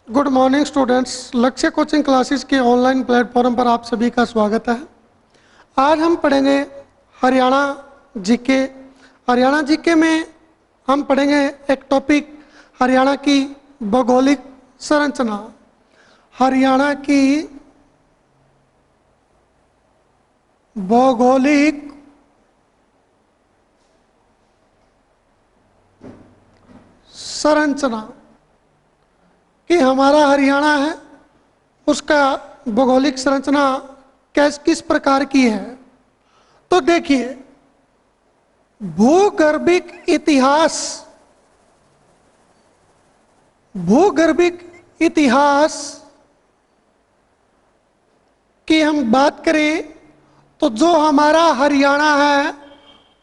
Good morning students. लक्ष्य coaching classes के online platform पर आप सभी का स्वागत है। आज हम पढ़ेंगे हरियाणा जीके। हरियाणा जीके में हम पढ़ेंगे एक टॉपिक हरियाणा की भौगोलिक संरचना। हरियाणा की भौगोलिक संरचना कि हमारा हरियाणा है उसका भौगोलिक संरचना किस प्रकार की है। तो देखिए, भूगर्भिक इतिहास की हम बात करें तो जो हमारा हरियाणा है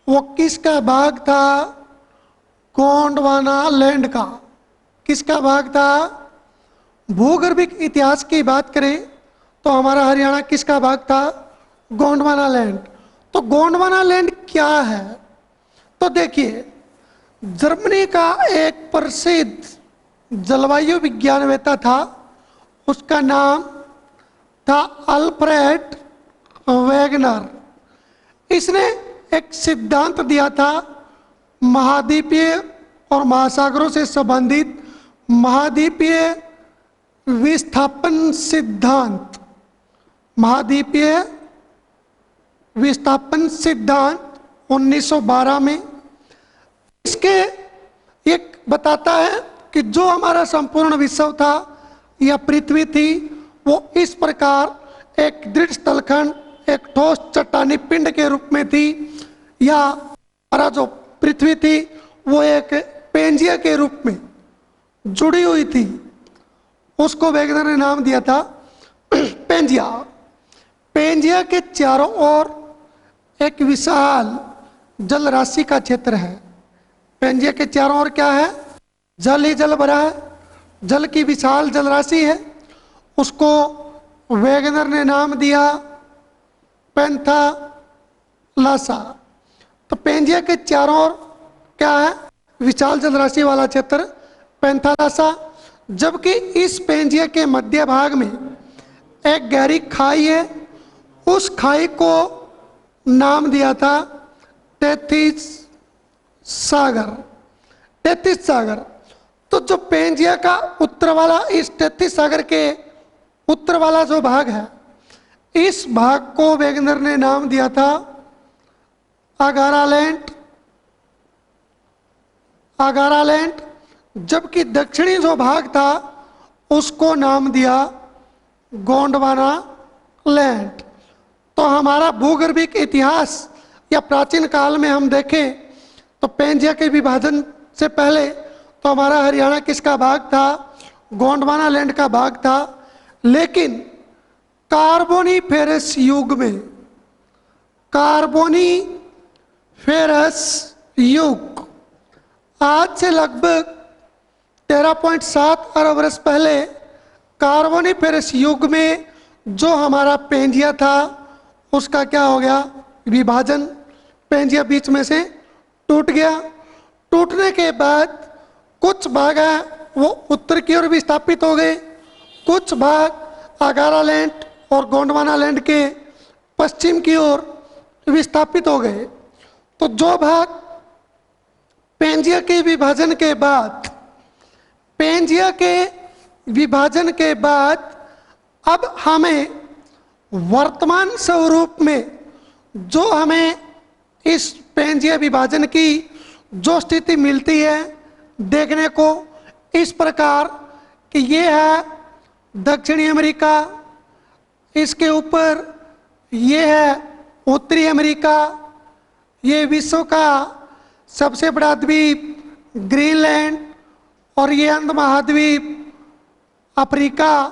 वो किसका भाग था? गोंडवाना लैंड का। किसका भाग था? भूगर्भिक इतिहास की बात करें तो हमारा हरियाणा किसका भाग था? गोंडवाना लैंड। तो गोंडवाना लैंड क्या है? तो देखिए, जर्मनी का एक प्रसिद्ध जलवायु विज्ञानवेत्ता था, उसका नाम था अल्फ्रेड वेगनर। इसने एक सिद्धांत दिया था, महाद्वीपीय और महासागरों से संबंधित महाद्वीपीय विस्थापन सिद्धांत। महाद्वीपीय विस्थापन सिद्धांत 1912 में। इसके एक बताता है कि जो हमारा संपूर्ण विश्व था या पृथ्वी थी वो इस प्रकार एक दृढ़ स्थलखंड, एक ठोस चट्टानी पिंड के रूप में थी, या हमारा जो पृथ्वी थी वो एक पेंजिया के रूप में जुड़ी हुई थी। उसको वेगनर ने नाम दिया था पेंजिया। पेंजिया के चारों ओर एक विशाल जल राशि का क्षेत्र है। पेंजिया के चारों ओर क्या है? जल ही जल भरा है, जल की विशाल जल राशि है। उसको वेगनर ने नाम दिया पैंथालासा। तो पेंजिया के चारों ओर क्या है? विशाल जल राशि वाला क्षेत्र पैंथालासा। जबकि इस पेंजिया के मध्य भाग में एक गहरी खाई है, उस खाई को नाम दिया था तेथिस सागर। तेथिस सागर। तो जो पेंजिया का उत्तर वाला, इस तेथिस सागर के उत्तर वाला जो भाग है, इस भाग को वेगनर ने नाम दिया था आगारालैंड। आगारालैंड। जबकि दक्षिणी जो भाग था उसको नाम दिया गोंडवाना लैंड। तो हमारा भूगर्भिक इतिहास या प्राचीन काल में हम देखें तो पेंजिया के विभाजन से पहले तो हमारा हरियाणा किसका भाग था? गोंडवाना लैंड का भाग था। लेकिन कार्बोनीफेरस युग में, कार्बोनीफेरस युग आज से लगभग 13.7 अरब वर्ष पहले कार्बोनीफेरस युग में जो हमारा पेंजिया था उसका क्या हो गया? विभाजन। पेंजिया बीच में से टूट गया। टूटने के बाद कुछ भाग है वो उत्तर की ओर विस्थापित हो गए, कुछ भाग आगारालैंड और गोंडवाना लैंड के पश्चिम की ओर विस्थापित हो गए। तो जो भाग पेंजिया के विभाजन के बाद, पेंजिया के विभाजन के बाद अब हमें वर्तमान स्वरूप में जो हमें इस पेंजिया विभाजन की जो स्थिति मिलती है देखने को इस प्रकार कि ये है दक्षिणी अमेरिका, इसके ऊपर ये है उत्तरी अमेरिका, ये विश्व का सबसे बड़ा द्वीप ग्रीनलैंड, और ये अंध महाद्वीप अफ्रीका,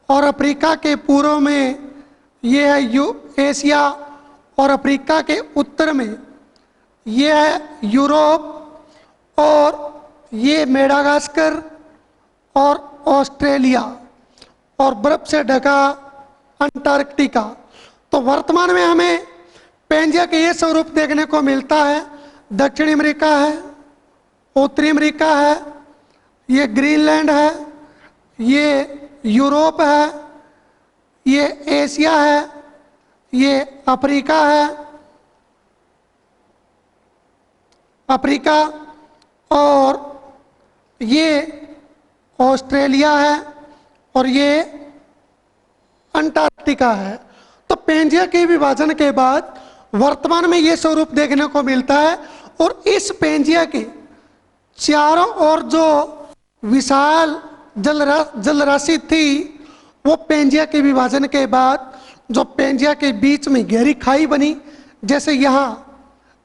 और अफ्रीका के पूर्व में ये है एशिया, और अफ्रीका के उत्तर में ये है यूरोप, और ये मेडागास्कर और ऑस्ट्रेलिया, और बर्फ से ढका अंटार्कटिका। तो वर्तमान में हमें पेंजिया के ये स्वरूप देखने को मिलता है। दक्षिणी अमेरिका है, उत्तरी अमेरिका है, ये ग्रीनलैंड है, ये यूरोप है, ये एशिया है, ये अफ्रीका है, अफ्रीका, और ये ऑस्ट्रेलिया है, और ये अंटार्कटिका है। तो पेंजिया के विभाजन के बाद वर्तमान में ये स्वरूप देखने को मिलता है। और इस पेंजिया के चारों ओर जो विशाल जल राशि थी, वो पेंजिया के विभाजन के बाद जो पेंजिया के बीच में गहरी खाई बनी, जैसे यहाँ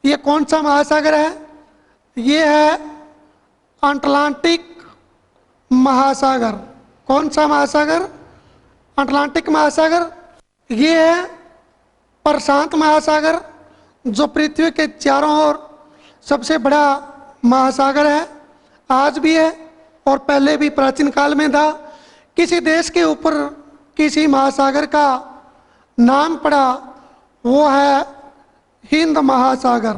ये कौन सा महासागर है, ये है अटलांटिक महासागर। कौन सा महासागर? अटलांटिक महासागर। ये है प्रशांत महासागर, जो पृथ्वी के चारों ओर सबसे बड़ा महासागर है, आज भी है और पहले भी प्राचीन काल में था। किसी देश के ऊपर किसी महासागर का नाम पड़ा, वो है हिंद महासागर।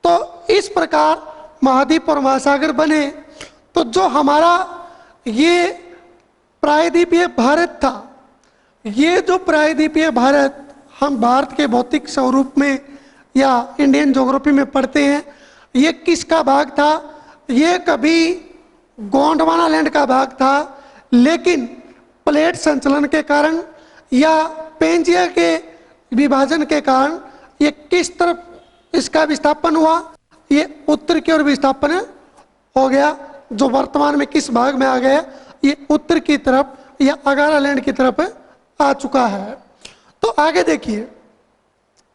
तो इस प्रकार महाद्वीप और महासागर बने। तो जो हमारा ये प्रायद्वीपीय भारत था, ये जो प्रायद्वीपीय भारत हम भारत के भौतिक स्वरूप में या इंडियन ज्योग्राफी में पढ़ते हैं, ये किसका भाग था? ये कभी गोंडवाना लैंड का भाग था, लेकिन प्लेट संचलन के कारण या पेंजिया के विभाजन के कारण ये किस तरफ इसका विस्थापन हुआ? ये उत्तर की ओर विस्थापन हो गया, जो वर्तमान में किस भाग में आ गया? ये उत्तर की तरफ या अगारालैंड की तरफ आ चुका है। तो आगे देखिए,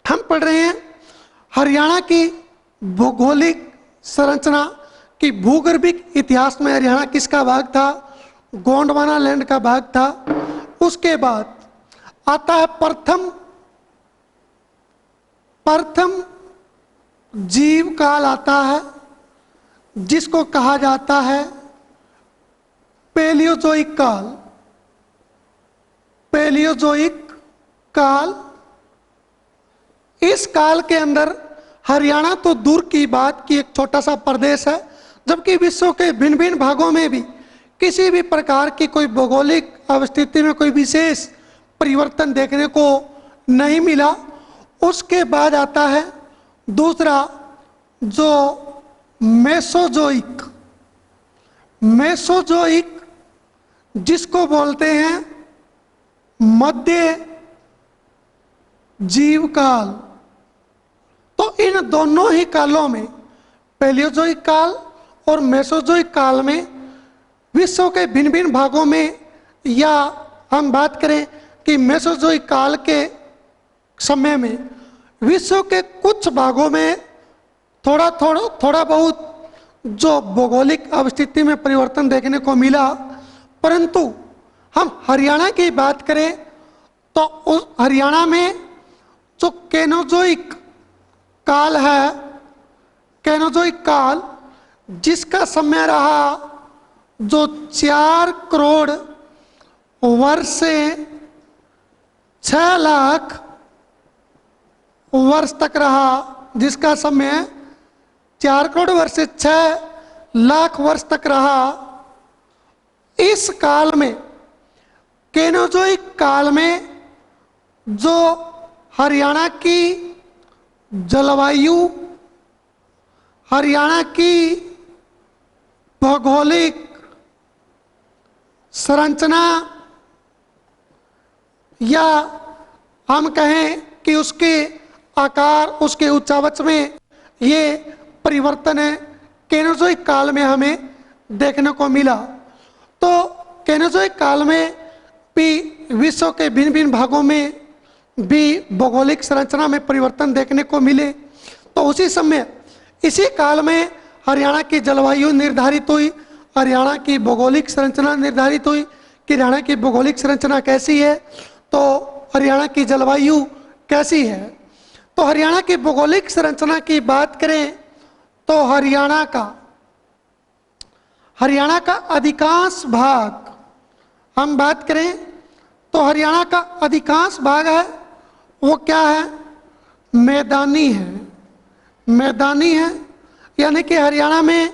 हम पढ़ रहे हैं हरियाणा की भौगोलिक संरचना की भूगर्भिक इतिहास में हरियाणा किसका भाग था? गोंडवाना लैंड का भाग था। उसके बाद आता है प्रथम जीव काल आता है, जिसको कहा जाता है पैलियोजोइक काल। पैलियोजोइक काल, इस काल के अंदर हरियाणा तो दूर की बात की एक छोटा सा प्रदेश है, जबकि विश्व के भिन्न भिन्न भागों में भी किसी भी प्रकार की कोई भौगोलिक अवस्थिति में कोई विशेष परिवर्तन देखने को नहीं मिला। उसके बाद आता है दूसरा, जो मेसोजोइक। मेसोजोइक जिसको बोलते हैं मध्य जीवकाल। तो इन दोनों ही कालों में, पैलियोजोइक काल और मेसोजोइक काल में, विश्व के भिन्न भिन्न भागों में, या हम बात करें कि मेसोजोइक काल के समय में विश्व के कुछ भागों में थोड़ा बहुत जो भौगोलिक अवस्थिति में परिवर्तन देखने को मिला, परंतु हम हरियाणा की बात करें तो उस हरियाणा में जो केनोजोइक काल है, केनोजोइक काल जिसका समय रहा जो 4 करोड़ वर्ष से 6 लाख वर्ष तक रहा, जिसका समय 4 करोड़ वर्ष से 6 लाख वर्ष तक रहा। इस काल में, केनोजोइक काल में, जो हरियाणा की जलवायु, हरियाणा की भौगोलिक संरचना, या हम कहें कि उसके आकार, उसके उच्चावच में ये परिवर्तन है, केनोजोइक काल में हमें देखने को मिला। तो केनोजोइक काल में भी विश्व के भिन्न भिन्न भागों में भी भौगोलिक संरचना में परिवर्तन देखने को मिले। तो उसी समय, इसी काल में हरियाणा की जलवायु निर्धारित हुई, हरियाणा की भौगोलिक संरचना निर्धारित हुई कि हरियाणा की भौगोलिक संरचना कैसी है, तो हरियाणा की जलवायु कैसी है। तो हरियाणा की भौगोलिक संरचना की बात करें तो हरियाणा का अधिकांश भाग, हम बात करें तो हरियाणा का अधिकांश भाग है वो क्या है? मैदानी है। मैदानी है, यानी कि हरियाणा में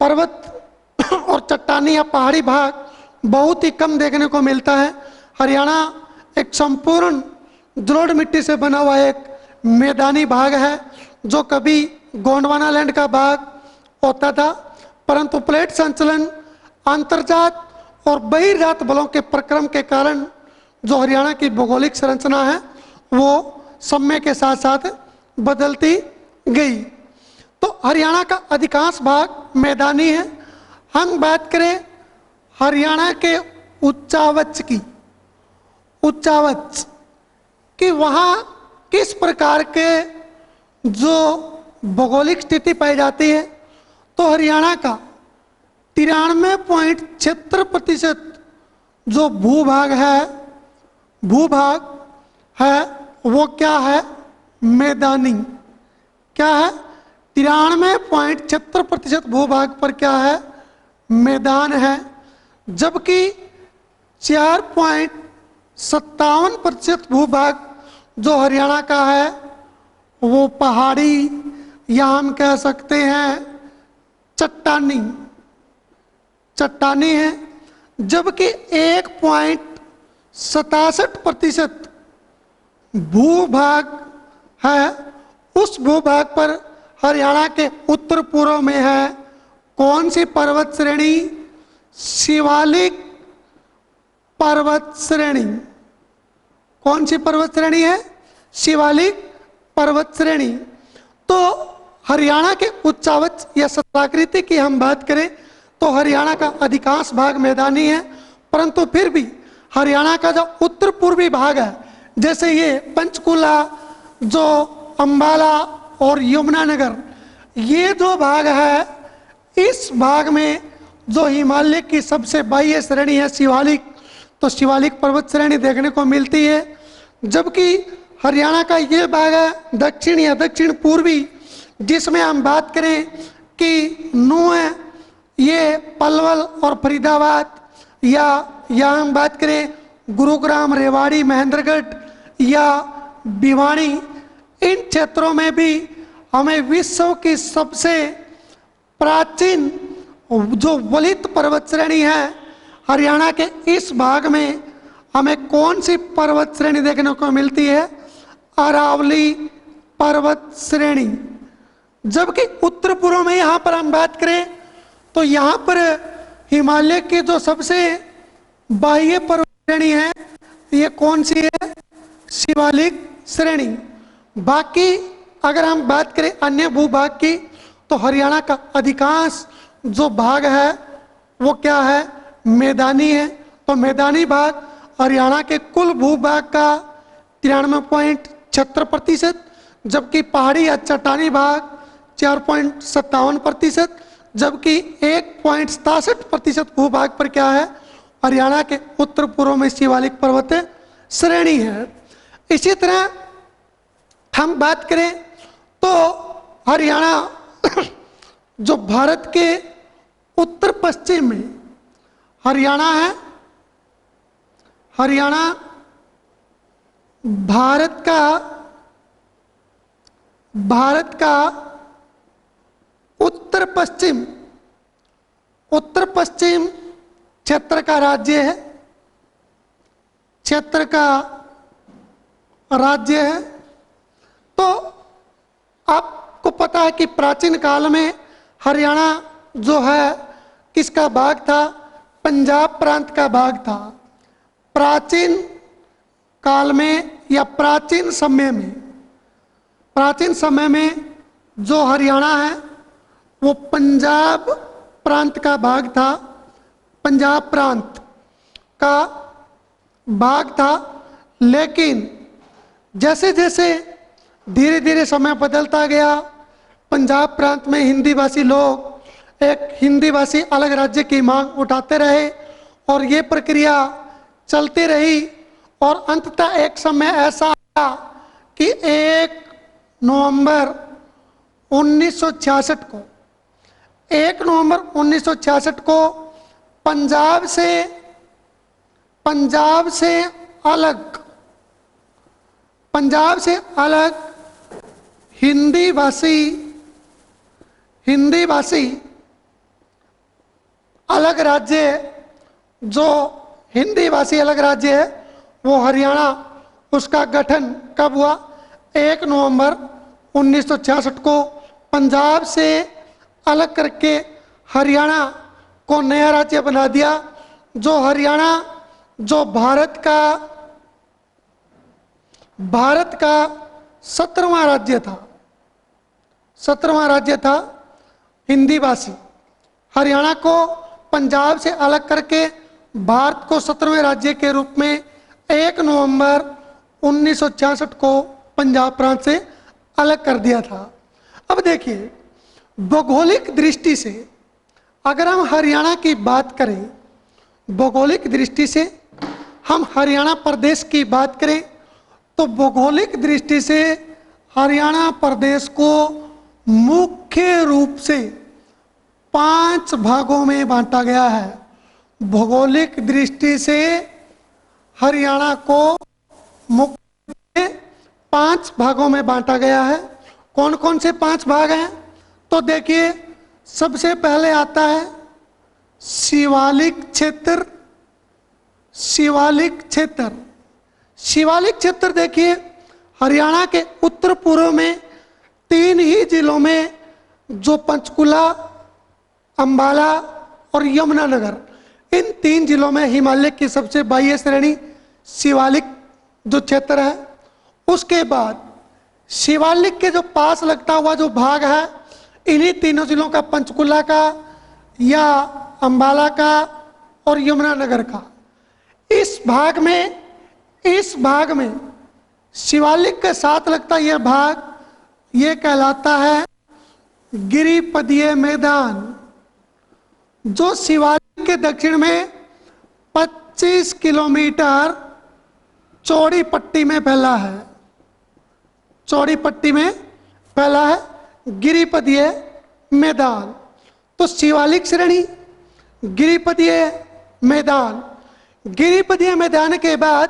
पर्वत और चट्टानी या पहाड़ी भाग बहुत ही कम देखने को मिलता है। हरियाणा एक संपूर्ण जलोढ़ मिट्टी से बना हुआ एक मैदानी भाग है, जो कभी गोंडवाना लैंड का भाग होता था, परंतु प्लेट संचलन, अंतर्जात और बहिर्जात बलों के प्रक्रम के कारण जो हरियाणा की भौगोलिक संरचना है वो समय के साथ साथ बदलती गई। तो हरियाणा का अधिकांश भाग मैदानी है। हम बात करें हरियाणा के उच्चावच की, उच्चावच कि वहाँ किस प्रकार के जो भौगोलिक स्थिति पाई जाती है, तो हरियाणा का 93.76% जो भूभाग है वो क्या है? मैदानी। क्या है? 93.76% भूभाग पर क्या है? मैदान है। जबकि 4.57% भूभाग जो हरियाणा का है वो पहाड़ी, या हम कह सकते हैं चट्टानी है। जबकि 1.67% भूभाग है, उस भूभाग पर हरियाणा के उत्तर पूर्व में है कौन सी पर्वत श्रेणी? शिवालिक पर्वत श्रेणी। कौन सी पर्वत श्रेणी है? शिवालिक पर्वत श्रेणी। तो हरियाणा के उच्चावच या सतलाकृति की हम बात करें तो हरियाणा का अधिकांश भाग मैदानी है, परंतु फिर भी हरियाणा का जो उत्तर पूर्वी भाग है, जैसे ये पंचकुला, जो अंबाला और यमुनानगर, ये जो भाग है, इस भाग में जो हिमालय की सबसे बाह्य श्रेणी है शिवालिक, तो शिवालिक पर्वत श्रेणी देखने को मिलती है। जबकि हरियाणा का ये भाग है दक्षिण या दक्षिण पूर्वी, जिसमें हम बात करें कि नूह, ये पलवल और फरीदाबाद, या हम बात करें गुरुग्राम, रेवाड़ी, महेंद्रगढ़ या भिवानी, इन क्षेत्रों में भी हमें विश्व की सबसे प्राचीन जो वलित पर्वत श्रेणी है, हरियाणा के इस भाग में हमें कौन सी पर्वत श्रेणी देखने को मिलती है? अरावली पर्वत श्रेणी। जबकि उत्तर पूर्व में यहाँ पर हम बात करें तो यहाँ पर हिमालय की जो सबसे बाह्य पर्वत श्रेणी है, ये कौन सी है? शिवालिक श्रेणी। बाकी अगर हम बात करें अन्य भूभाग की, तो हरियाणा का अधिकांश जो भाग है वो क्या है? मैदानी है। तो मैदानी भाग हरियाणा के कुल भूभाग का 93.76%, जबकि पहाड़ी या चट्टानी भाग 4.57%, जबकि 1.67% भूभाग पर क्या है? हरियाणा के उत्तर पूर्व में शिवालिक पर्वत श्रेणी है। इसी तरह हम बात करें तो हरियाणा जो भारत के उत्तर पश्चिम में हरियाणा है, हरियाणा भारत का उत्तर पश्चिम क्षेत्र का राज्य है, तो आपको पता है कि प्राचीन काल में हरियाणा जो है किसका भाग था? पंजाब प्रांत का भाग था। प्राचीन काल में या प्राचीन समय में जो हरियाणा है वो पंजाब प्रांत का भाग था, पंजाब प्रांत का भाग था। लेकिन जैसे जैसे धीरे धीरे समय बदलता गया, पंजाब प्रांत में हिंदी भाषी लोग एक हिंदी भाषी अलग राज्य की मांग उठाते रहे और ये प्रक्रिया चलती रही, और अंततः एक समय ऐसा आया कि 1 नवंबर 1966 को पंजाब से अलग हिंदी भाषी अलग राज्य जो हिंदी भाषी अलग राज्य है वो हरियाणा, उसका गठन कब हुआ? 1 नवंबर 1966 को पंजाब से अलग करके हरियाणा को नया राज्य बना दिया। जो हरियाणा जो भारत का 17वां राज्य था, 17वां राज्य था हिंदी भाषी। हरियाणा को पंजाब से अलग करके भारत को 17वें राज्य के रूप में 1 नवंबर 1966 को पंजाब प्रांत से अलग कर दिया था। अब देखिए, भौगोलिक दृष्टि से अगर हम हरियाणा की बात करें, भौगोलिक दृष्टि से हम हरियाणा प्रदेश की बात करें, तो भौगोलिक दृष्टि से हरियाणा प्रदेश को मुख्य रूप से 5 भागों में बांटा गया है। भौगोलिक दृष्टि से हरियाणा को मुख्य 5 भागों में बांटा गया है। कौन कौन से 5 भाग हैं? तो देखिए, सबसे पहले आता है शिवालिक क्षेत्र। शिवालिक क्षेत्र, शिवालिक क्षेत्र देखिए, हरियाणा के उत्तर पूर्व में 3 ही जिलों में, जो पंचकुला, अंबाला और यमुनानगर, इन 3 जिलों में हिमालय की सबसे बाह्य श्रेणी शिवालिक जो क्षेत्र है। उसके बाद शिवालिक के जो पास लगता हुआ जो भाग है, इन्हीं तीनों जिलों का, पंचकुला का या अंबाला का और यमुनानगर का। इस भाग में शिवालिक के साथ लगता यह भाग, ये कहलाता है गिरिपदीय मैदान, जो शिवालिक के दक्षिण में 25 किलोमीटर चौड़ी पट्टी में फैला है। चौड़ी पट्टी में फैला है गिरिपदीय मैदान। तो शिवालिक श्रेणी, गिरिपदीय मैदान। गिरिपदीय मैदान के बाद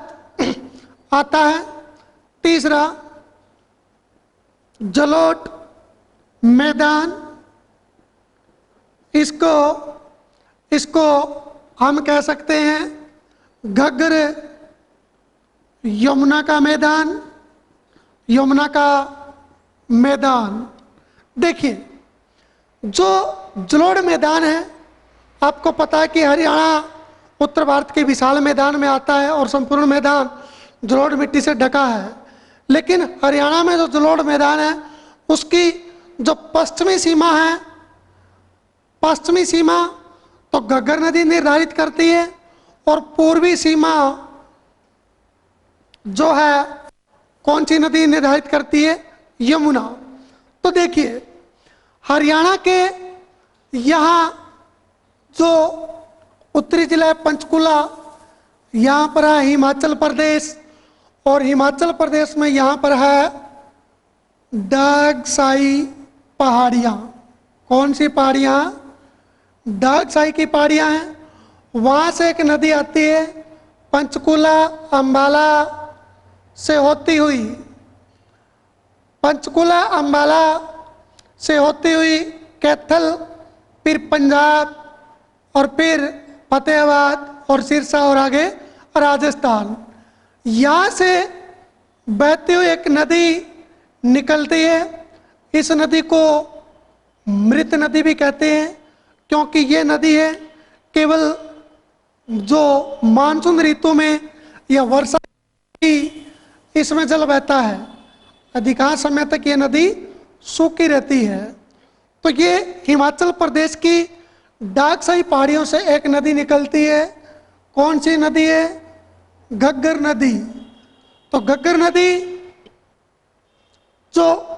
आता है तीसरा जलोढ़ मैदान। इसको हम कह सकते हैं घग्गर यमुना का मैदान, यमुना का मैदान। देखिए, जो जलोढ़ मैदान है, आपको पता है कि हरियाणा उत्तर भारत के विशाल मैदान में आता है और संपूर्ण मैदान जलोढ़ मिट्टी से ढका है। लेकिन हरियाणा में जो जलोढ़ मैदान है, उसकी जो पश्चिमी सीमा है, पश्चिमी सीमा तो घग्गर नदी निर्धारित करती है और पूर्वी सीमा जो है कौन सी नदी निर्धारित करती है? यमुना। तो देखिए, हरियाणा के यहाँ जो उत्तरी जिला है पंचकुला, यहाँ पर है हिमाचल प्रदेश, और हिमाचल प्रदेश में यहाँ पर है डागसाई पहाड़ियाँ। कौन सी पहाड़ियाँ? डागसाई की पहाड़ियाँ हैं। वहाँ से एक नदी आती है, पंचकुला अंबाला से होती हुई, पंचकुला अंबाला से होती हुई कैथल, फिर पंजाब और फिर फतेहाबाद और सिरसा और आगे राजस्थान। यहाँ से बहती हुई एक नदी निकलती है। इस नदी को मृत नदी भी कहते हैं, क्योंकि ये नदी है केवल जो मानसून ऋतु में या वर्षा की इसमें जल बहता है, अधिकांश समय तक ये नदी सूखी रहती है। तो ये हिमाचल प्रदेश की डागसाई पहाड़ियों से एक नदी निकलती है। कौन सी नदी है? घग्गर नदी। तो घग्गर नदी जो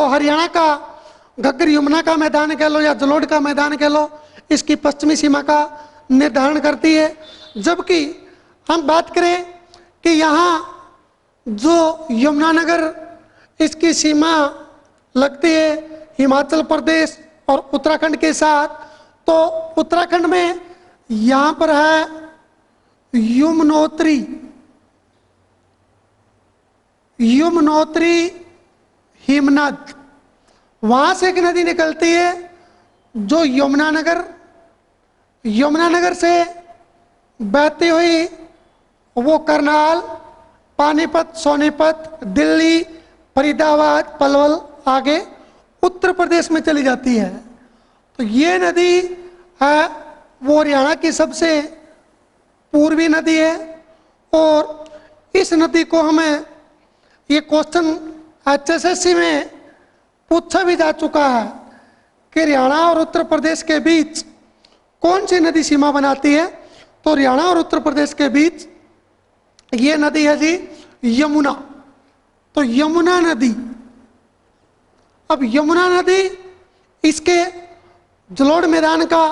हरियाणा का घग्गर यमुना का मैदान कह लो या जलोढ़ का मैदान कह लो, इसकी पश्चिमी सीमा का निर्धारण करती है। जबकि हम बात करें कि यहाँ जो यमुनानगर, इसकी सीमा लगती है हिमाचल प्रदेश और उत्तराखंड के साथ। तो उत्तराखंड में यहाँ पर है यमुनोत्री, यमुनोत्री हिमनद। वहाँ से एक नदी निकलती है जो यमुनानगर से बहती हुई वो करनाल, पानीपत, सोनीपत, दिल्ली, फरीदाबाद, पलवल आगे उत्तर प्रदेश में चली जाती है। तो ये नदी है वो हरियाणा की सबसे पूर्वी नदी है। और इस नदी को हमें ये क्वेश्चन HSSC में पूछा भी जा चुका है कि हरियाणा और उत्तर प्रदेश के बीच कौन सी नदी सीमा बनाती है। तो हरियाणा और उत्तर प्रदेश के बीच ये नदी है जी यमुना। तो यमुना नदी, अब यमुना नदी इसके जलोढ़ मैदान का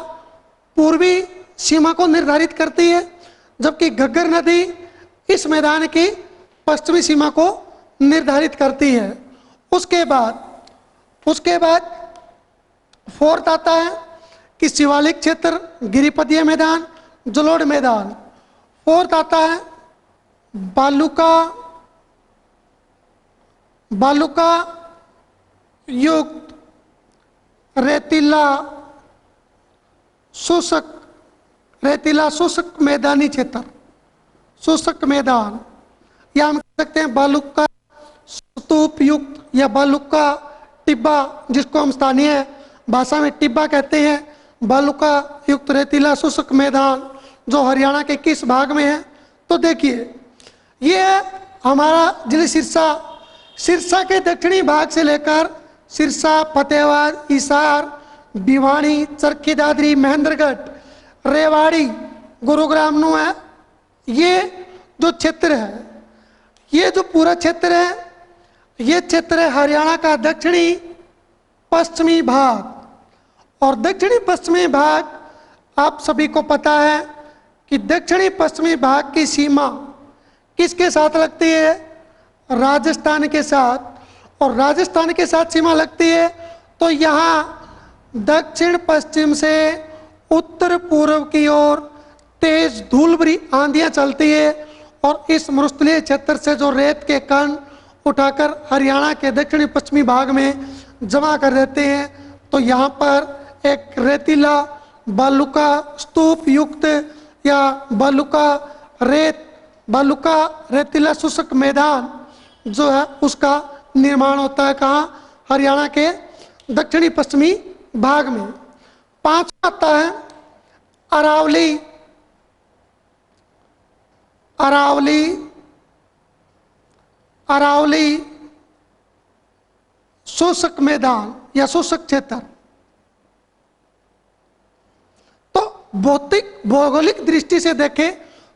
पूर्वी सीमा को निर्धारित करती है, जबकि घग्गर नदी इस मैदान की पश्चिमी सीमा को निर्धारित करती है। उसके बाद फोर्थ आता है कि शिवालिक क्षेत्र, गिरिपदीय मैदान, जलोढ़ मैदान। फोर्थ आता है बालुका युक्त रेतीला शुष्क मैदानी क्षेत्र, शुष्क मैदान, या हम कह सकते हैं बालुका स्तूप युक्त या बालुका टिब्बा, जिसको हम स्थानीय भाषा में टिब्बा कहते हैं। बालुका युक्त रेतीला शुष्क मैदान जो हरियाणा के किस भाग में है? तो देखिए, ये है हमारा जिले सिरसा के दक्षिणी भाग से लेकर सिरसा, फतेहाबाद, हिसार, भिवानी, चरखी दादरी, महेंद्रगढ़, रेवाड़ी, गुरुग्राम नु है। ये जो क्षेत्र है, ये जो पूरा क्षेत्र है, ये क्षेत्र है हरियाणा का दक्षिणी पश्चिमी भाग। और दक्षिणी पश्चिमी भाग आप सभी को पता है कि दक्षिणी पश्चिमी भाग की सीमा किसके साथ लगती है? राजस्थान के साथ। और राजस्थान के साथ सीमा लगती है तो यहाँ दक्षिण पश्चिम से उत्तर पूर्व की ओर तेज धूल भरी आंधियां चलती है और इस मरुस्थलीय क्षेत्र से जो रेत के कण उठाकर हरियाणा के दक्षिणी पश्चिमी भाग में जमा कर देते हैं। तो यहाँ पर एक रेतीला बालुका स्तूप युक्त या बालुका रेतीला शुष्क मैदान जो है उसका निर्माण होता है। कहाँ? हरियाणा के दक्षिणी पश्चिमी भाग में। पांचवा आता है अरावली शुष्क मैदान या शुष्क क्षेत्र। तो भौगोलिक दृष्टि से देखें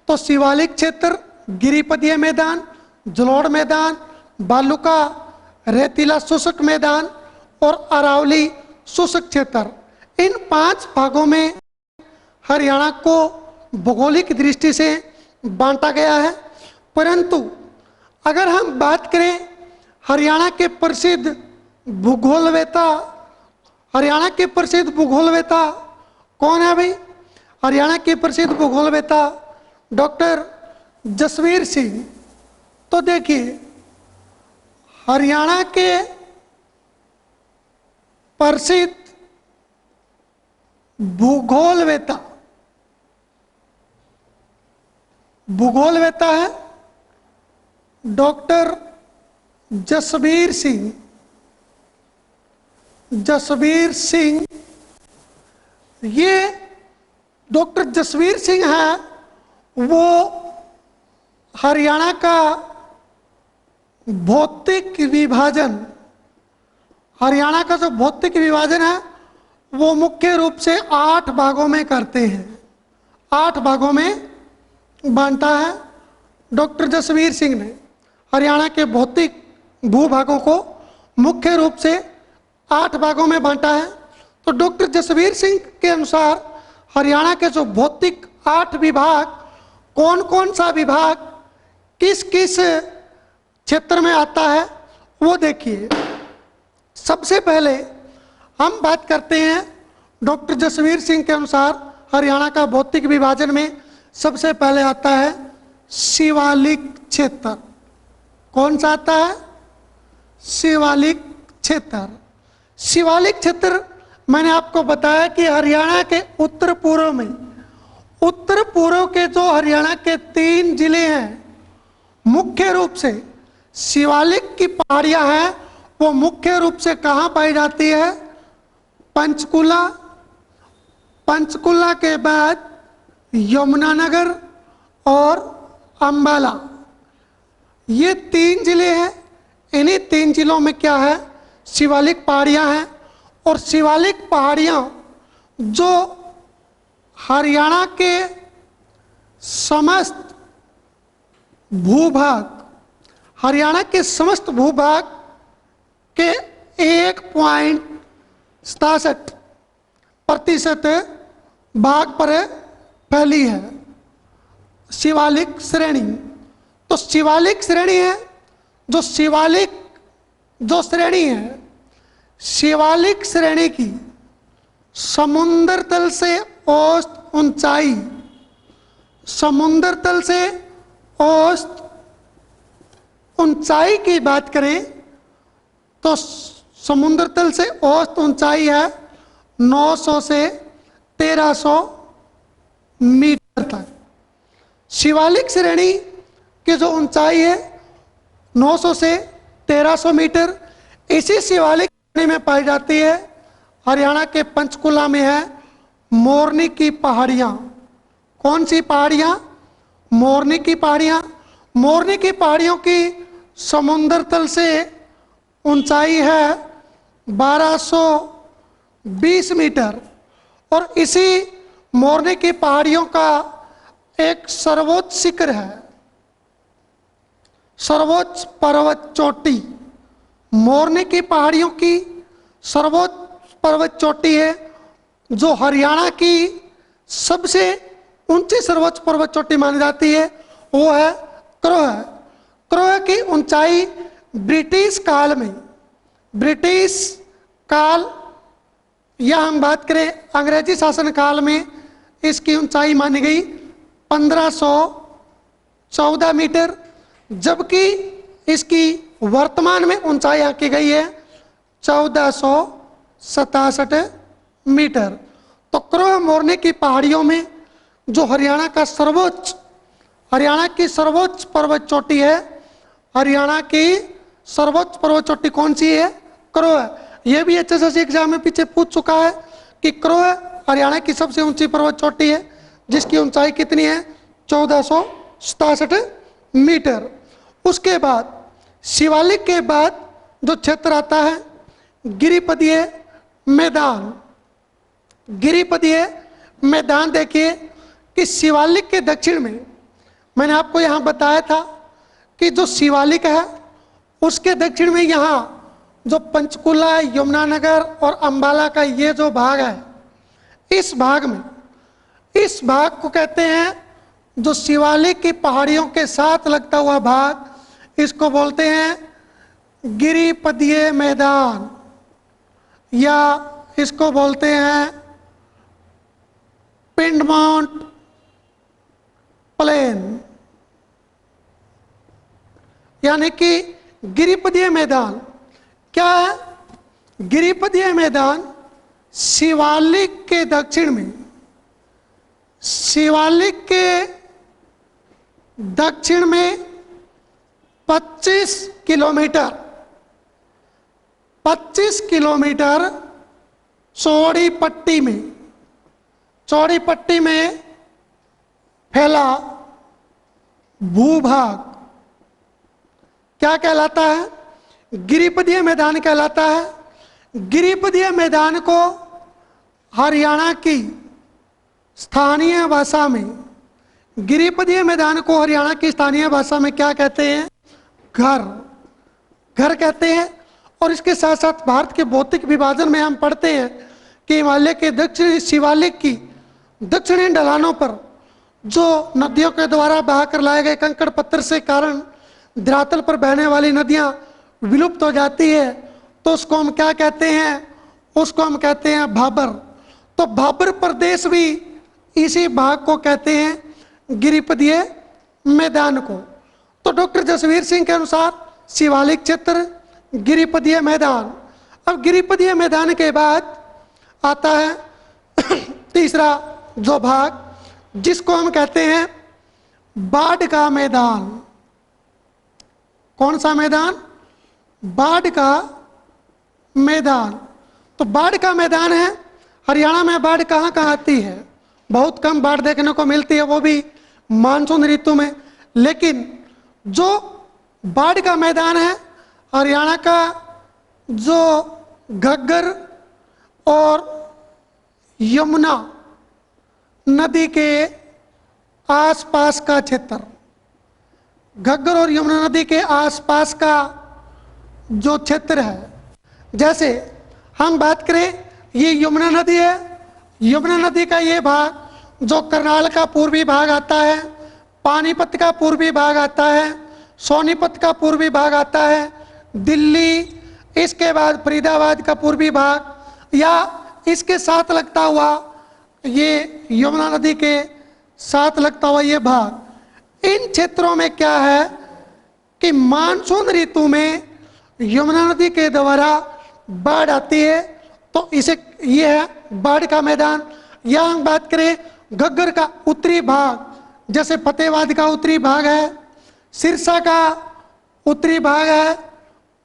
तो शिवालिक क्षेत्र, गिरिपदीय मैदान, जलोढ़ मैदान, बालुका रेतीला शुष्क मैदान और अरावली शुष्क क्षेत्र, इन 5 भागों में हरियाणा को भौगोलिक दृष्टि से बांटा गया है। परंतु अगर हम बात करें हरियाणा के प्रसिद्ध भूगोलवेता कौन है भाई? हरियाणा के प्रसिद्ध भूगोलवेता डॉक्टर जसवीर सिंह। तो देखिए, हरियाणा के प्रसिद्ध भूगोलवेता है डॉक्टर जसवीर सिंह। ये डॉक्टर जसवीर सिंह है, वो हरियाणा का भौतिक विभाजन, हरियाणा का जो भौतिक विभाजन है वो मुख्य रूप से 8 भागों में करते हैं। 8 भागों में बांटा है डॉक्टर जसवीर सिंह ने। हरियाणा के भौतिक भूभागों को मुख्य रूप से 8 भागों में बांटा है। तो डॉक्टर जसवीर सिंह के अनुसार हरियाणा के जो भौतिक 8 विभाग, कौन कौन सा विभाग किस किस क्षेत्र में आता है वो देखिए। सबसे पहले हम बात करते हैं डॉक्टर जसवीर सिंह के अनुसार हरियाणा का भौतिक विभाजन में सबसे पहले आता है शिवालिक क्षेत्र। कौन सा आता है? शिवालिक क्षेत्र। शिवालिक क्षेत्र मैंने आपको बताया कि हरियाणा के उत्तर पूर्व में उत्तर पूर्व के जो हरियाणा के 3 जिले हैं, मुख्य रूप से शिवालिक की पहाड़ियां हैं, वो मुख्य रूप से कहाँ पाई जाती है? पंचकुला, पंचकुला के बाद यमुनानगर और अंबाला, ये 3 जिले हैं। इन्हीं 3 जिलों में क्या है? शिवालिक पहाड़ियां हैं। और शिवालिक पहाड़ियां जो हरियाणा के समस्त भूभाग, हरियाणा के समस्त भूभाग के 1.67% भाग पर फैली है शिवालिक श्रेणी। तो शिवालिक श्रेणी है, जो श्रेणी है, शिवालिक श्रेणी की समुद्र तल से औसत ऊंचाई, समुद्र तल से औसत ऊंचाई की बात करें तो समुद्र तल से औसत ऊंचाई है 900 से 1300 मीटर तक। शिवालिक श्रेणी की जो ऊंचाई है 900 से 1300 मीटर, इसी शिवालिक श्रेणी में पाई जाती है हरियाणा के पंचकुला में है मोरनी की पहाड़ियाँ। कौन सी पहाड़ियाँ? मोरनी की पहाड़ियाँ। मोरनी की पहाड़ियों की समुद्र तल से ऊंचाई है 1220 मीटर। और इसी मोरनी की पहाड़ियों का एक सर्वोच्च शिखर है, सर्वोच्च पर्वत चोटी। मोरनी की पहाड़ियों की सर्वोच्च पर्वत चोटी है, जो हरियाणा की सबसे ऊंची सर्वोच्च पर्वत चोटी मानी जाती है, वो है क्रोह। क्रोह की ऊंचाई ब्रिटिश काल में, ब्रिटिश काल या हम बात करें अंग्रेजी शासन काल में, इसकी ऊंचाई मानी गई 1514 मीटर, जबकि इसकी वर्तमान में ऊंचाई आंकी गई है 1467 मीटर। तो क्रोह मोरनी की पहाड़ियों में जो हरियाणा की सर्वोच्च पर्वत चोटी है, हरियाणा की सर्वोच्च पर्वत चोटी कौन सी है? क्रोह। यह भी HSSC एग्जाम में पीछे पूछ चुका है कि क्रोह हरियाणा की सबसे ऊंची पर्वत चोटी है, जिसकी ऊंचाई कितनी है? 1467 मीटर। उसके बाद शिवालिक के बाद जो क्षेत्र आता है गिरिपदीय मैदान। गिरिपदीय मैदान देखिए कि शिवालिक के दक्षिण में, मैंने आपको यहाँ बताया था कि जो शिवालिक है उसके दक्षिण में यहाँ जो पंचकुला, यमुनानगर और अंबाला का ये जो भाग है, इस भाग में, इस भाग को कहते हैं, जो शिवालिक की पहाड़ियों के साथ लगता हुआ भाग, इसको बोलते हैं गिरिपदीय मैदान, या इसको बोलते हैं पिंडमाउंट प्लेन, यानी कि गिरिपदीय मैदान। क्या है? गिरिपदीय मैदान शिवालिक के दक्षिण में, शिवालिक के दक्षिण में 25 किलोमीटर चौड़ी पट्टी में फैला भूभाग क्या कहलाता है? गिरिपदीय मैदान कहलाता है। गिरिपदीय मैदान को हरियाणा की स्थानीय भाषा में, गिरिपदीय मैदान को हरियाणा की स्थानीय भाषा में क्या कहते हैं? घर कहते हैं। और इसके साथ साथ भारत के भौतिक विभाजन में हम पढ़ते हैं कि हिमालय के दक्षिणी शिवालिक की दक्षिणी ढलानों पर जो नदियों के द्वारा बहाकर लाए गए कंकड़ पत्थर से कारण धरातल पर बहने वाली नदियां विलुप्त हो जाती है, तो उसको हम क्या कहते हैं? उसको हम कहते हैं भाबर। तो भाबर प्रदेश भी इसी भाग को कहते हैं गिरिपदीय मैदान को। तो डॉक्टर जसवीर सिंह के अनुसार शिवालिक क्षेत्र, गिरिपदीय मैदान। अब गिरिपदीय मैदान के बाद आता है तीसरा जो भाग, जिसको हम कहते हैं बाढ़ का मैदान। कौन सा मैदान? बाढ़ का मैदान। तो बाढ़ का मैदान है। हरियाणा में बाढ़ कहाँ कहाँ आती है? बहुत कम बाढ़ देखने को मिलती है, वो भी मानसून ऋतु में। लेकिन जो बाढ़ का मैदान है हरियाणा का, जो घग्गर और यमुना नदी के आसपास का क्षेत्र, घग्गर और यमुना नदी के आसपास का जो क्षेत्र है, जैसे हम बात करें, ये यमुना नदी है। यमुना नदी का ये भाग जो करनाल का पूर्वी भाग आता है, पानीपत का पूर्वी भाग आता है, सोनीपत का पूर्वी भाग आता है, दिल्ली, इसके बाद फरीदाबाद का पूर्वी भाग, या इसके साथ लगता हुआ ये यमुना नदी के साथ लगता हुआ ये भाग। इन क्षेत्रों में क्या है कि मानसून ऋतु में यमुना नदी के द्वारा बाढ़ आती है, तो इसे ये है बाढ़ का मैदान। या हम बात करें घग्गर का उत्तरी भाग, जैसे फतेहाबाद का उत्तरी भाग है, सिरसा का उत्तरी भाग है,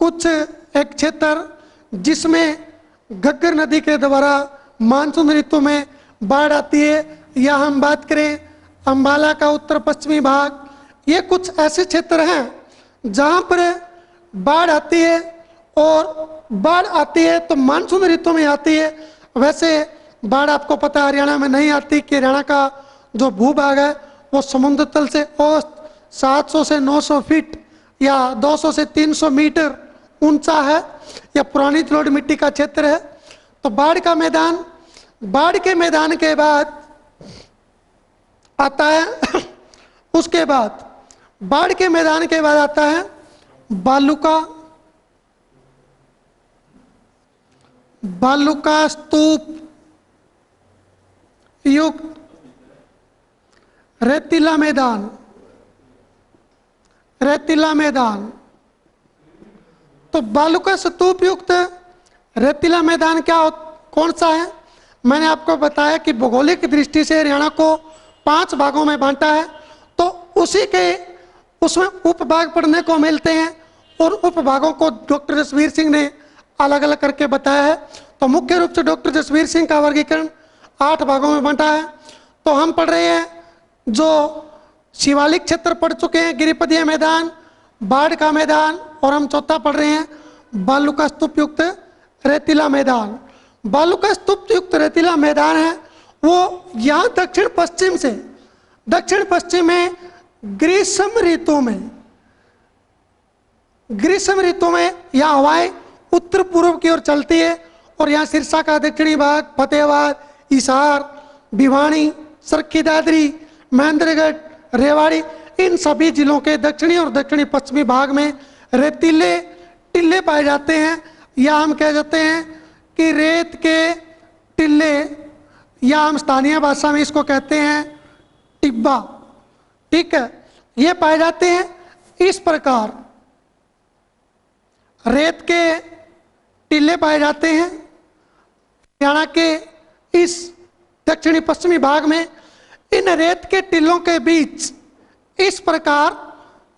कुछ एक क्षेत्र जिसमें घग्गर नदी के द्वारा मानसून ऋतु में बाढ़ आती है। या हम बात करें अंबाला का उत्तर पश्चिमी भाग, ये कुछ ऐसे क्षेत्र हैं जहाँ पर बाढ़ आती है, और बाढ़ आती है तो मानसून ऋतु में आती है। वैसे बाढ़ आपको पता है हरियाणा में नहीं आती कि हरियाणा का जो भूभाग है वो समुद्र तल से औसत 700 से 900 फीट या 200 से 300 मीटर ऊंचा है, या पुरानी जलोढ़ मिट्टी का क्षेत्र है। तो बाढ़ का मैदान, बाढ़ के मैदान के बाद आता है उसके बाद बाढ़ के मैदान के बाद आता है बालुका स्तूप युक्त रेतीला मैदान। रेतीला मैदान, तो बालुका स्तूप युक्त रेतीला मैदान कौन सा है? मैंने आपको बताया कि भौगोलिक दृष्टि से हरियाणा को 5 भागों में बांटा है, तो उसी के उसमें उपभाग पढ़ने को मिलते हैं, और उपभागों को डॉक्टर जसवीर सिंह ने अलग अलग करके बताया है। तो मुख्य रूप से डॉक्टर जसवीर सिंह का वर्गीकरण 8 भागों में बांटा है। तो हम पढ़ रहे हैं जो शिवालिक क्षेत्र पढ़ चुके हैं, गिरिपदीय मैदान, बाढ़ का मैदान, और हम चौथा पढ़ रहे हैं बालुका स्तूप युक्त रेतीला मैदान। बालुका स्तूप युक्त रेतीला मैदान है वो यहाँ दक्षिण पश्चिम में ग्रीष्म ऋतु में यहाँ हवाएं उत्तर पूर्व की ओर चलती है, और यहाँ सिरसा का दक्षिणी भाग, फतेहाबाद, हिसार, भिवानी, सरखी दादरी, महेंद्रगढ़, रेवाड़ी, इन सभी जिलों के दक्षिणी और दक्षिणी पश्चिमी भाग में रेतीले टिल्ले पाए जाते हैं, या हम कह जाते हैं कि रेत के टिल्ले, या हम स्थानीय भाषा में इसको कहते हैं टिब्बा। ठीक है, ये पाए जाते हैं। इस प्रकार रेत के टिल्ले पाए जाते हैं हरियाणा के इस दक्षिणी पश्चिमी भाग में। इन रेत के टिल्लों के बीच इस प्रकार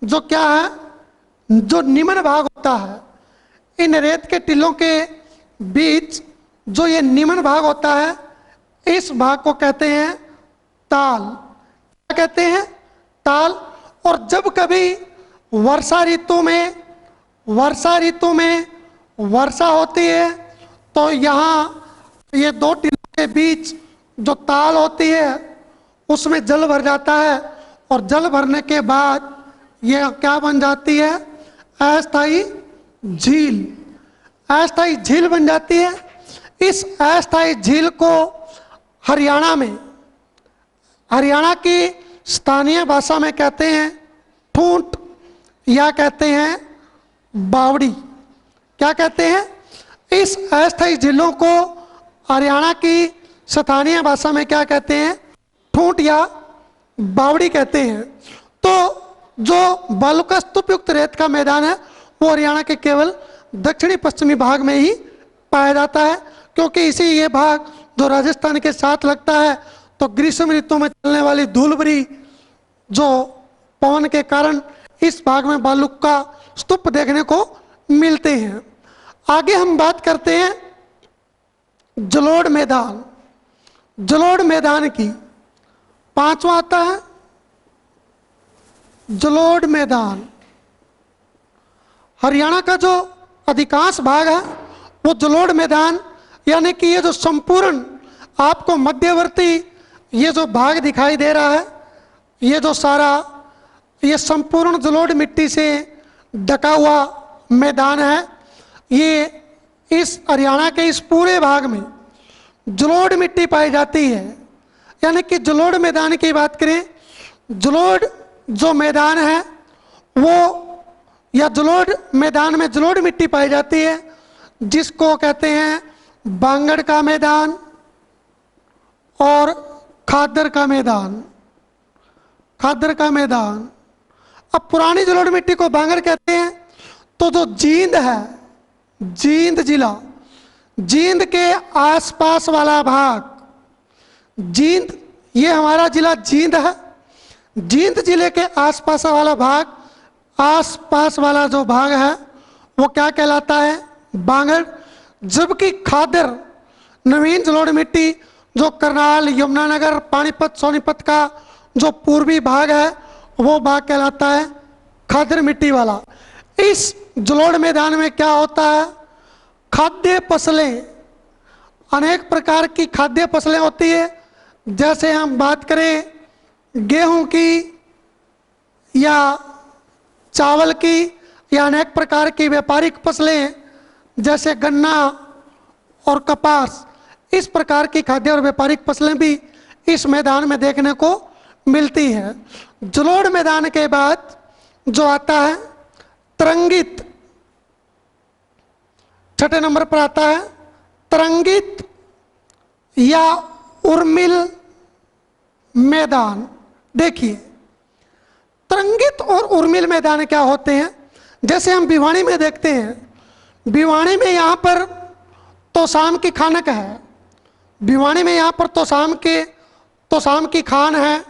जो क्या है, जो निम्न भाग होता है, इन रेत के टिल्लों के बीच जो ये निम्न भाग होता है, इस भाग को कहते हैं ताल। क्या कहते हैं? ताल। और जब कभी वर्षा ऋतु में वर्षा होती है, तो यहाँ ये 2 टिल्लों के बीच जो ताल होती है उसमें जल भर जाता है, और जल भरने के बाद ये क्या बन जाती है? अस्थायी झील। अस्थायी झील बन जाती है। इस अस्थायी झील को हरियाणा की स्थानीय भाषा में कहते हैं ठूंठ, या कहते हैं बावड़ी। क्या कहते हैं? इस अस्थायी झीलों को हरियाणा की स्थानीय भाषा में क्या कहते हैं? ठूंठ या बावड़ी कहते हैं। तो जो बालुका स्तूप युक्त रेत का मैदान है वो हरियाणा के केवल दक्षिणी पश्चिमी भाग में ही पाया जाता है, क्योंकि इसी ये भाग जो राजस्थान के साथ लगता है, तो ग्रीष्म ऋतु में चलने वाली धूलभरी जो पवन के कारण इस भाग में भालू का स्तूप देखने को मिलते हैं। आगे हम बात करते हैं जलोढ़ मैदान। जलोढ़ मैदान की पांचवा आता है जलोढ़ मैदान। हरियाणा का जो अधिकांश भाग है वो जलोढ़ मैदान, यानी कि ये जो संपूर्ण आपको मध्यवर्ती ये जो भाग दिखाई दे रहा है, ये जो सारा ये संपूर्ण जलोढ़ मिट्टी से ढका हुआ मैदान है। ये इस हरियाणा के इस पूरे भाग में जलोढ़ मिट्टी पाई जाती है। यानी कि जलोढ़ मैदान की बात करें, जलोढ़ जो मैदान है वो या जलोढ़ मैदान में जलोढ़ मिट्टी पाई जाती है, जिसको कहते हैं बांगड़ का मैदान और खादर का मैदान। खादर का मैदान। अब पुरानी जलोढ़ मिट्टी को बांगड़ कहते हैं। तो जो जींद है, जींद जिला, जींद के आसपास वाला भाग, जींद ये हमारा जिला जींद है, जींद जिले के आसपास वाला भाग, आसपास वाला जो भाग है वो क्या कहलाता है? बांगड़। जबकि खादर नवीन जलोढ़ मिट्टी जो करनाल, यमुनानगर, पानीपत, सोनीपत का जो पूर्वी भाग है वो भाग कहलाता है खादर मिट्टी वाला। इस जलोढ़ मैदान में क्या होता है? खाद्य फसलें, अनेक प्रकार की खाद्य फसलें होती है। जैसे हम बात करें गेहूं की या चावल की या अनेक प्रकार की व्यापारिक फसलें जैसे गन्ना और कपास, इस प्रकार की खाद्य और व्यापारिक फसलें भी इस मैदान में देखने को मिलती है। जलोढ़ मैदान के बाद जो आता है तरंगित, छठे नंबर पर आता है तरंगित या उर्मिल मैदान। देखिए तरंगित और उर्मिल मैदान क्या होते हैं? जैसे हम भिवानी में देखते हैं, भिवानी में यहाँ पर तोशाम की खानक है, भिवानी में यहाँ पर तोशाम की खान है,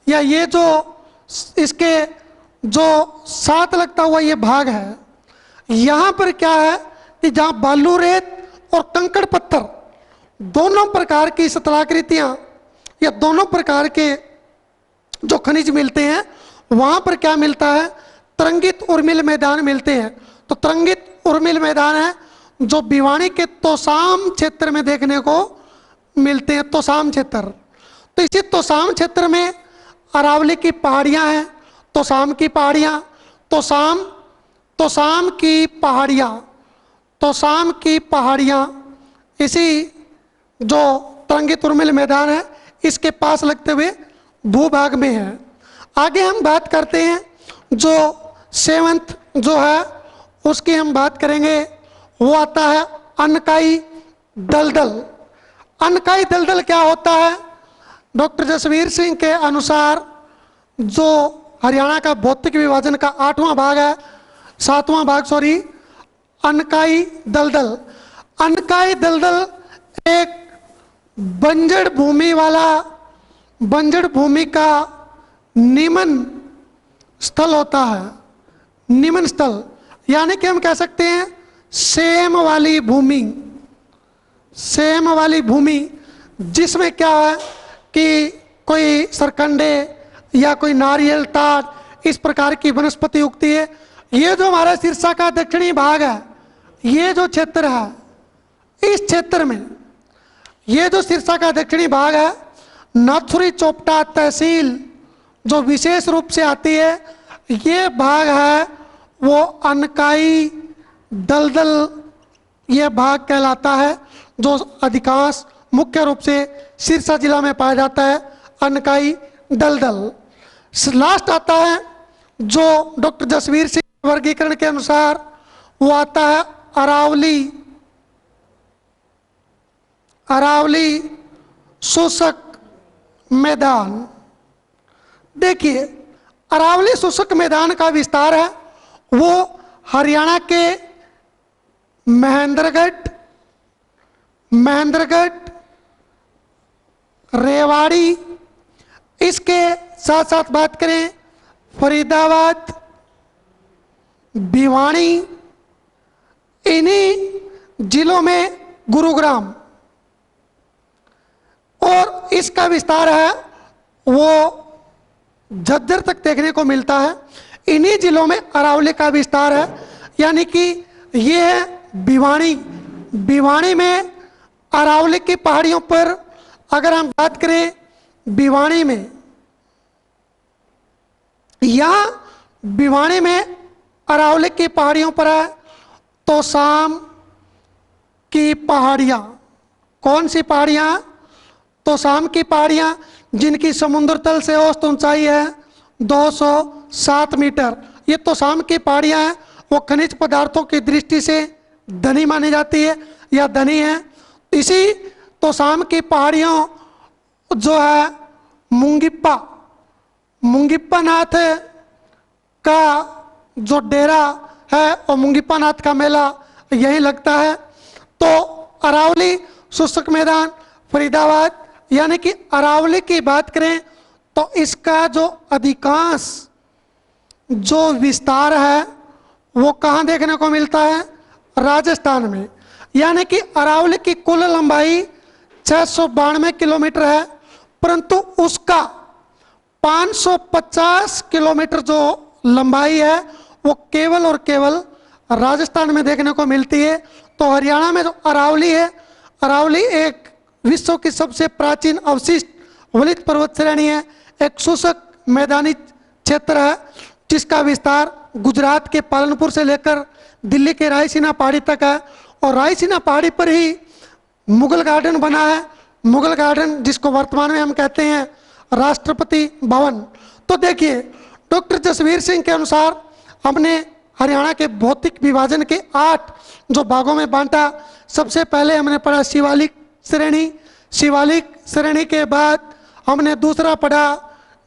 या ये जो इसके जो साथ लगता हुआ ये भाग है, यहाँ पर क्या है कि जहाँ बालू रेत और कंकड़ पत्थर दोनों प्रकार की सतलाकृतियाँ या दोनों प्रकार के जो खनिज मिलते हैं, वहाँ पर क्या मिलता है? तरंगित उर्मिल मैदान मिलते हैं। तो तरंगित उर्मिल मैदान है जो भिवानी के तोशाम क्षेत्र में देखने को मिलते हैं। तोशाम क्षेत्र, तो इसी तोशाम क्षेत्र में अरावली की पहाड़ियाँ हैं, तोशाम की पहाड़ियाँ, तोशाम की पहाड़ियाँ, तोशाम की पहाड़ियाँ इसी जो तरंगित उर्मिल मैदान है इसके पास लगते हुए भूभाग में है। आगे हम बात करते हैं जो सेवंथ जो है उसकी हम बात करेंगे, वो आता है अनकाई दलदल। अनकाई दलदल क्या होता है? डॉक्टर जसवीर सिंह के अनुसार जो हरियाणा का भौतिक विभाजन का 8वां भाग है, 7वां भाग सॉरी, अनकाई दलदल। अनकाई दलदल एक बंजर भूमि वाला, बंजर भूमि का निमन स्थल होता है। निमन स्थल यानी कि हम कह सकते हैं सेम वाली भूमि, सेम वाली भूमि जिसमें क्या है कि कोई सरकंडे या कोई नारियल, ताड़ इस प्रकार की वनस्पति उगती है। ये जो हमारा सिरसा का दक्षिणी भाग है, ये जो क्षेत्र है, इस क्षेत्र में ये जो सिरसा का दक्षिणी भाग है, नाथुरी चोपटा तहसील जो विशेष रूप से आती है, ये भाग है वो अनकाई दलदल ये भाग कहलाता है, जो अधिकांश मुख्य रूप से सिरसा जिला में पाया जाता है। अनकाई दलदल लास्ट आता है जो डॉक्टर जसवीर सिंह वर्गीकरण के अनुसार वो आता है अरावली, अरावली शुष्क मैदान। देखिए अरावली शुष्क मैदान का विस्तार है वो हरियाणा के महेंद्रगढ़, रेवाड़ी, इसके साथ साथ बात करें फरीदाबाद, भिवानी, इन्हीं जिलों में गुरुग्राम, और इसका विस्तार है वो झज्जर तक देखने को मिलता है। इन्हीं जिलों में अरावली का विस्तार है, यानी कि ये है भिवानी। भिवानी में अरावली की पहाड़ियों पर अगर हम बात करें, भिवानी में, यहाँ भिवानी में अरावली की पहाड़ियों पर है तोशाम की पहाड़ियाँ। कौन सी पहाड़ियाँ? तोशाम की पहाड़ियाँ, जिनकी समुद्र तल से औसत ऊंचाई है 207 मीटर। ये तोशाम की पहाड़ियाँ हैं, वो खनिज पदार्थों की दृष्टि से धनी मानी जाती है या धनी है। इसी तोशाम की पहाड़ियों जो है मुंगिप्पा, मुंगिप्पा नाथ का जो डेरा है और मुंगिप्पा नाथ का मेला यहीं लगता है। तो अरावली, शुष्क मैदान, फरीदाबाद, यानी कि अरावली की बात करें तो इसका जो अधिकांश जो विस्तार है वो कहाँ देखने को मिलता है? राजस्थान में। यानी कि अरावली की कुल लंबाई 692 किलोमीटर है, परंतु उसका 550 किलोमीटर जो लंबाई है वो केवल और केवल राजस्थान में देखने को मिलती है। तो हरियाणा में जो अरावली है, अरावली एक विश्व की सबसे प्राचीन अवशिष्ट वलित पर्वत श्रेणी है, एक शुष्क मैदानी क्षेत्र है जिसका विस्तार गुजरात के पालनपुर से लेकर दिल्ली के रायसीना पहाड़ी तक है। और रायसीना पहाड़ी पर ही मुगल गार्डन बना है, मुगल गार्डन जिसको वर्तमान में हम कहते हैं राष्ट्रपति भवन। तो देखिए, डॉक्टर जसवीर सिंह के अनुसार हमने हरियाणा के भौतिक विभाजन के 8 जो भागों में बांटा। सबसे पहले हमने पढ़ा शिवालिक श्रेणी, शिवालिक श्रेणी के बाद हमने दूसरा पढ़ा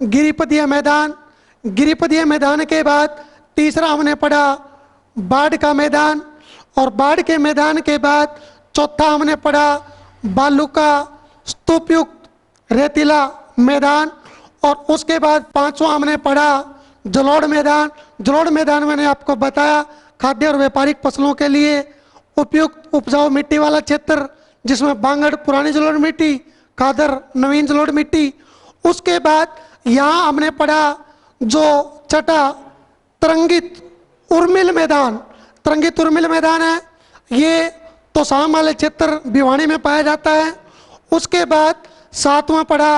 गिरिपदीय मैदान, गिरिपदीय मैदान के बाद तीसरा हमने पढ़ा बाढ़ का मैदान, और बाढ़ के मैदान के बाद चौथा हमने पढ़ा बालू का स्तूपयुक्त रेतीला मैदान, और उसके बाद पांचवा हमने पढ़ा जलोढ़ मैदान। जलोढ़ मैदान मैंने आपको बताया खाद्य और व्यापारिक फसलों के लिए उपयुक्त उपजाऊ मिट्टी वाला क्षेत्र, जिसमें बांगड़ पुरानी जलोढ़ मिट्टी, खादर नवीन जलोढ़ मिट्टी। उसके बाद यहाँ हमने पढ़ा जो छठा तरंगित उर्मिल मैदान, तरंगित उर्मिल मैदान है, ये तोशाम वाले क्षेत्र भिवानी में पाया जाता है। उसके बाद सातवां पढ़ा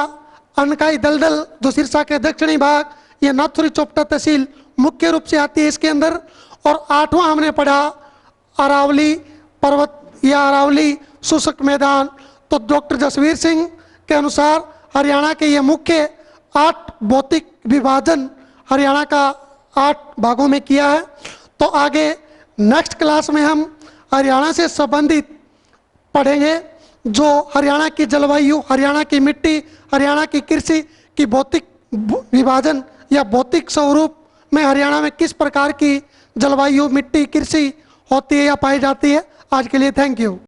अनकाई दलदल जो सिरसा के दक्षिणी भाग, ये नाथुरी चोपटा तहसील मुख्य रूप से आती है इसके अंदर। और आठवां हमने पढ़ा अरावली पर्वत या अरावली शुष्क मैदान। तो डॉक्टर जसवीर सिंह के अनुसार हरियाणा के ये मुख्य 8 भौतिक विभाजन हरियाणा का 8 भागों में किया है। तो आगे नेक्स्ट क्लास में हम हरियाणा से संबंधित पढ़ेंगे जो हरियाणा की जलवायु, हरियाणा की मिट्टी, हरियाणा की कृषि की भौतिक विभाजन या भौतिक स्वरूप में हरियाणा में किस प्रकार की जलवायु, मिट्टी, कृषि होती है या पाई जाती है। आज के लिए थैंक यू।